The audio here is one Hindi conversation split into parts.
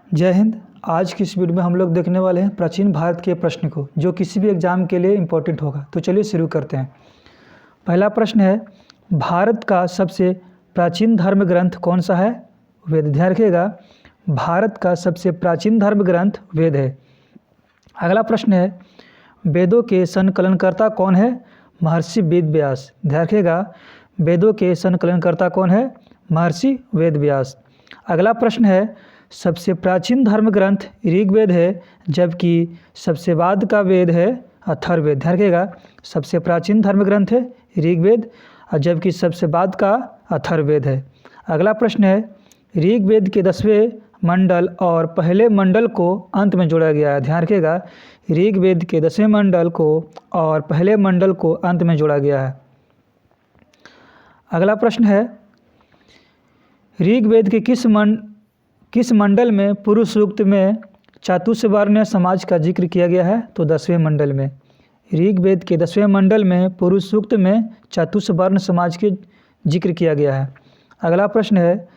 जय हिंद। आज की इस वीडियो में हम लोग देखने वाले हैं प्राचीन भारत के प्रश्न को, जो किसी भी एग्जाम के लिए इम्पोर्टेंट होगा। तो चलिए शुरू करते हैं। पहला प्रश्न है, भारत का सबसे प्राचीन धर्म ग्रंथ कौन सा है? वेद। ध्यान रखिएगा, भारत का सबसे प्राचीन धर्म ग्रंथ वेद है। अगला प्रश्न है, वेदों के संकलनकर्ता कौन है? महर्षि वेद व्यास। ध्यान रखिएगा, वेदों के संकलनकर्ता कौन है? महर्षि वेद व्यास। अगला प्रश्न है, सबसे प्राचीन धर्म ग्रंथ ऋग्वेद है, जबकि सबसे बाद का वेद है अथर्ववेद। ध्यान रखिएगा, सबसे प्राचीन धर्म ग्रंथ है ऋग्वेद और जबकि सबसे बाद का अथर्ववेद है। अगला प्रश्न है, ऋग्वेद के 10वें मंडल और पहले मंडल को अंत में जोड़ा गया है। ध्यान रखिएगा, ऋग्वेद के 10वें मंडल को और पहले मंडल को अंत में जोड़ा गया है। अगला प्रश्न है, ऋग्वेद के किस मंडल में पुरुष सूक्त में चातुर्वर्ण समाज का जिक्र किया गया है? तो 10वें मंडल में। ऋग्वेद के 10वें मंडल में पुरुष सूक्त में चातुर्वर्ण समाज के जिक्र किया गया है। अगला प्रश्न है,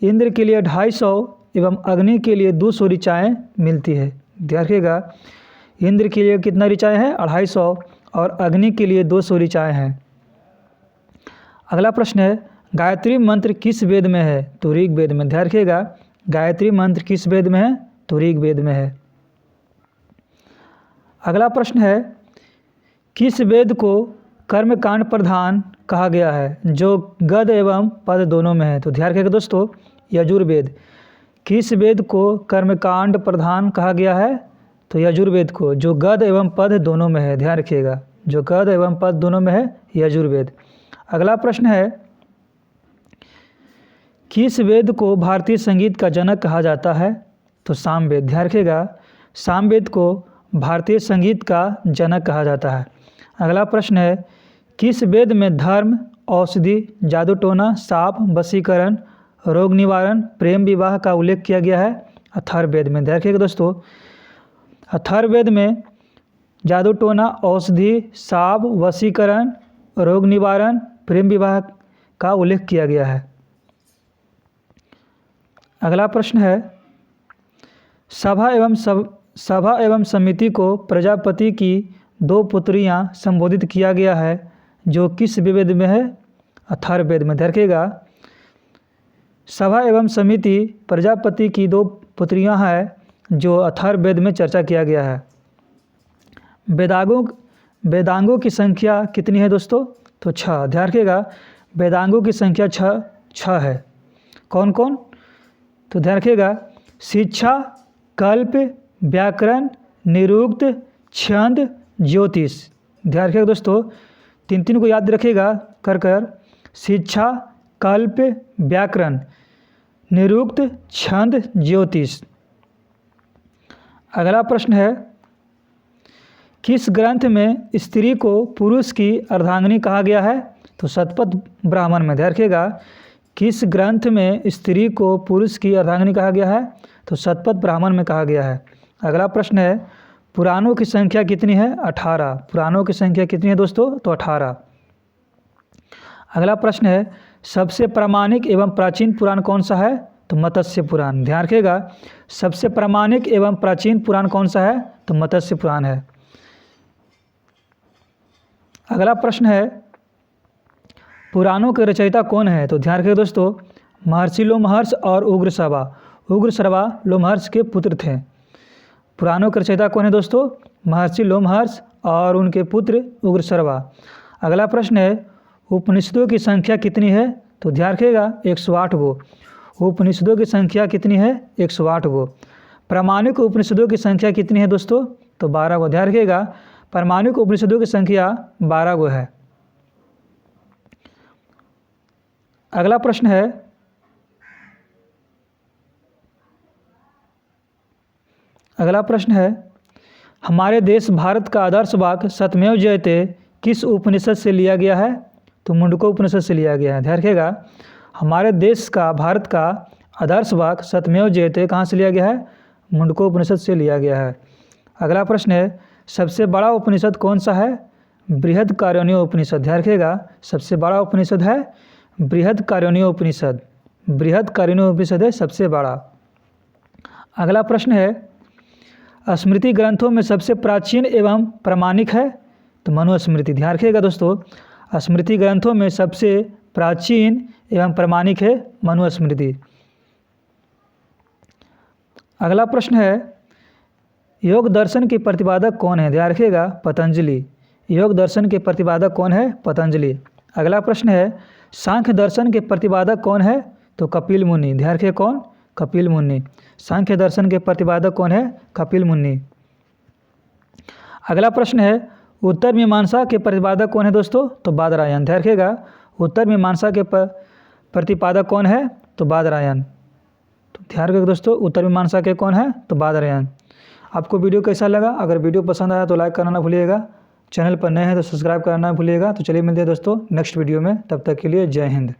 इंद्र के लिए 250 एवं अग्नि के लिए 200 ऋचाएँ मिलती है। ध्यान रखिएगा, इंद्र के लिए कितना ऋचाएँ हैं? 250 और अग्नि के लिए 200 ऋचाएँ हैं। अगला प्रश्न है, गायत्री मंत्र किस वेद में है? तो ऋग्वेद में। ध्यान रखिएगा, गायत्री मंत्र किस वेद में है? तो ऋग्वेद में है। अगला प्रश्न है, किस वेद को कर्मकांड प्रधान कहा गया है, जो गद एवं पद दोनों में है? तो ध्यान रखिएगा दोस्तों, यजुर्वेद। किस वेद को कर्मकांड प्रधान कहा गया है? तो यजुर्वेद को, जो गद एवं पद दोनों में है। ध्यान रखिएगा, जो गद एवं पद दोनों में है, यजुर्वेद। अगला प्रश्न है, किस वेद को भारतीय संगीत का जनक कहा जाता है? तो सामवेद। ध्यान रखिएगा, सामवेद को भारतीय संगीत का जनक कहा जाता है। अगला प्रश्न है, किस वेद में धर्म, औषधि, जादू टोना, शाप, वशीकरण, रोग निवारण, प्रेम विवाह का उल्लेख किया गया है? अथर्ववेद में। ध्यान रखिएगा दोस्तों, अथर्ववेद में जादू टोना, औषधि, शाप, वशीकरण, रोग निवारण, प्रेम विवाह का उल्लेख किया गया है। अगला प्रश्न है, सभा एवं समिति को प्रजापति की 2 पुत्रियां संबोधित किया गया है, जो किस वेद में है? अथर्ववेद में। ध्यान रखिएगा, सभा एवं समिति प्रजापति की 2 पुत्रियां हैं, जो अथर्ववेद में चर्चा किया गया है। वेदांगों की संख्या कितनी है दोस्तों? तो 6। ध्यान रखिएगा, वेदांगों की संख्या 6 है। कौन कौन? तो ध्यान रखिएगा, शिक्षा, कल्प, व्याकरण, निरुक्त, छंद, ज्योतिष। ध्यान रखिएगा दोस्तों, 3 को याद रखिएगा कर शिक्षा, कल्प, व्याकरण, निरुक्त, छंद, ज्योतिष। अगला प्रश्न है, किस ग्रंथ में स्त्री को पुरुष की अर्धांगिनी कहा गया है? तो शतपथ ब्राह्मण में। ध्यान रखिएगा, किस ग्रंथ में स्त्री को पुरुष की अर्धांगिनी कहा गया है? तो शतपथ ब्राह्मण में कहा गया है। अगला प्रश्न है, पुराणों की संख्या कितनी है? 18। पुराणों की संख्या कितनी है दोस्तों? तो 18। अगला प्रश्न है, सबसे प्रामाणिक एवं प्राचीन पुराण कौन सा है? तो मत्स्य पुराण। ध्यान रखिएगा, सबसे प्रामाणिक एवं प्राचीन पुराण कौन सा है? तो मत्स्य पुराण है। अगला प्रश्न है, पुराणों के रचयिता कौन है? तो ध्यान रखिए दोस्तों, महर्षि लोमहर्ष और उग्रश्रवा। उग्रश्रवा लोमहर्ष के पुत्र थे। पुराणों के रचयिता कौन है दोस्तों? महर्षि लोमहर्ष और उनके पुत्र उग्रश्रवा। अगला प्रश्न है, उपनिषदों की संख्या कितनी है? तो ध्यान रखिएगा, 108 गो। उपनिषदों की संख्या कितनी है? 108 गो। प्रामाणिक उपनिषदों की संख्या कितनी है दोस्तों? तो 12 गो। ध्यान रखिएगा, प्रामाणिक उपनिषदों की संख्या 12 गो है। अगला प्रश्न है, हमारे देश भारत का आदर्श वाक्य सत्यमेव जयते किस उपनिषद से लिया गया है? तो मुंडको उपनिषद से लिया गया है। ध्यान रखिएगा, हमारे देश का, भारत का आदर्श वाक्य सत्यमेव जयते कहाँ से लिया गया है? मुंडको उपनिषद से लिया गया है। अगला प्रश्न है, सबसे बड़ा उपनिषद कौन सा है? बृहदारण्यक उपनिषद। ध्यान रखिएगा, सबसे बड़ा उपनिषद है बृहदारण्यक उपनिषद। बृहदारण्यक उपनिषद है सबसे बड़ा। अगला प्रश्न है, स्मृति ग्रंथों में सबसे प्राचीन एवं प्रामाणिक है? तो मनुस्मृति। ध्यान रखिएगा दोस्तों, स्मृति ग्रंथों में सबसे प्राचीन एवं प्रामाणिक है मनुस्मृति। अगला प्रश्न है, योग दर्शन के प्रतिपादक कौन है? ध्यान रखिएगा, पतंजलि। योग दर्शन के प्रतिपादक कौन है? पतंजलि। अगला प्रश्न है, सांख्य दर्शन के प्रतिपादक कौन है? तो कपिल मुनि। ध्यान रखिए, कौन? कपिल मुनि। सांख्य दर्शन के प्रतिपादक कौन है? कपिल मुनि। अगला प्रश्न है, उत्तर मीमांसा के प्रतिपादक कौन है दोस्तों? तो बादरायण। ध्यान रखिएगा, उत्तर मीमांसा के प्रतिपादक कौन है? तो बादरायण। तो ध्यान रखिएगा दोस्तों, उत्तर मीमांसा के कौन है? तो बादरायण। आपको वीडियो कैसा लगा? अगर वीडियो पसंद आया तो लाइक करना ना भूलिएगा, चैनल पर नए हैं तो सब्सक्राइब करना ना भूलिएगा। तो चलिए मिलते हैं दोस्तों नेक्स्ट वीडियो में, तब तक के लिए जय हिंद।